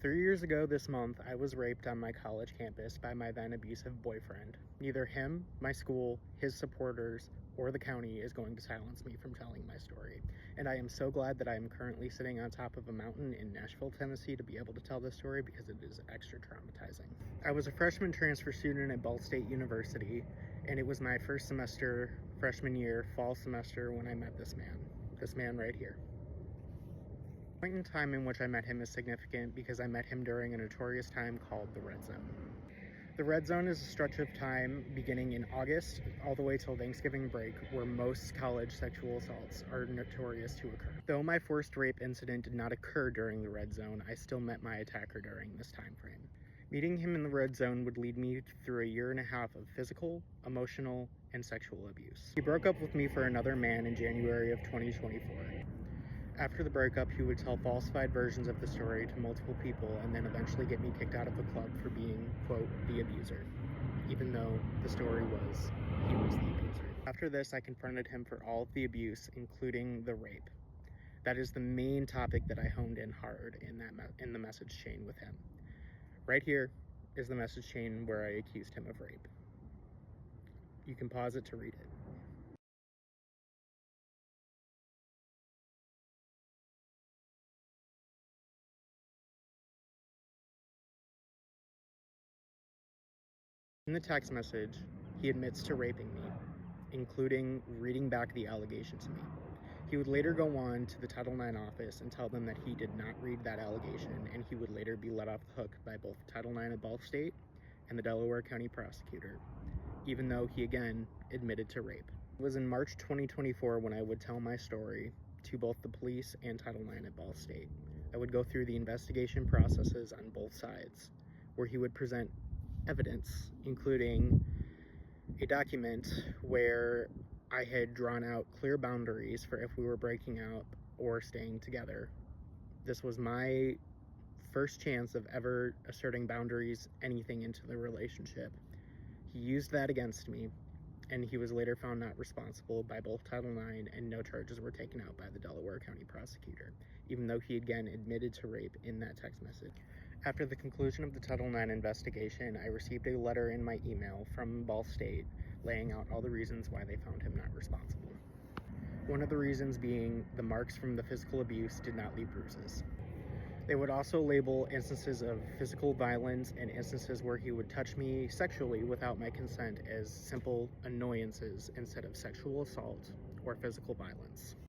3 years ago this month, I was raped on my college campus by my then abusive boyfriend. Neither him, my school, his supporters, or the county is going to silence me from telling my story. And I am so glad that I am currently sitting on top of a mountain in Nashville, Tennessee to be able to tell this story because it is extra traumatizing. I was a freshman transfer student at Ball State University, and it was my first semester, freshman year, fall semester, when I met this man right here. The point in time in which I met him is significant because I met him during a notorious time called the Red Zone. The Red Zone is a stretch of time beginning in August all the way till Thanksgiving break where most college sexual assaults are notorious to occur. Though my first rape incident did not occur during the Red Zone, I still met my attacker during this time frame. Meeting him in the Red Zone would lead me through a year and a half of physical, emotional, and sexual abuse. He broke up with me for another man in January of 2024. After the breakup, he would tell falsified versions of the story to multiple people and then eventually get me kicked out of the club for being, quote, the abuser, even though the story was he was the abuser. After this, I confronted him for all of the abuse, including the rape. That is the main topic that I honed in hard in the message chain with him. Right here is the message chain where I accused him of rape. You can pause it to read it. In the text message, he admits to raping me, including reading back the allegation to me. He would later go on to the Title IX office and tell them that he did not read that allegation, and he would later be let off the hook by both Title IX at Ball State and the Delaware County prosecutor, even though he again admitted to rape. It was in March 2024 when I would tell my story to both the police and Title IX at Ball State. I would go through the investigation processes on both sides, where he would present evidence, including a document where I had drawn out clear boundaries for if we were breaking up or staying together. This was my first chance of ever asserting boundaries, anything into the relationship. He used that against me, and he was later found not responsible by both Title IX, and no charges were taken out by the Delaware County prosecutor, even though he again admitted to rape in that text message. After the conclusion of the Title IX investigation, I received a letter in my email from Ball State laying out all the reasons why they found him not responsible. One of the reasons being the marks from the physical abuse did not leave bruises. They would also label instances of physical violence and instances where he would touch me sexually without my consent as simple annoyances instead of sexual assault or physical violence.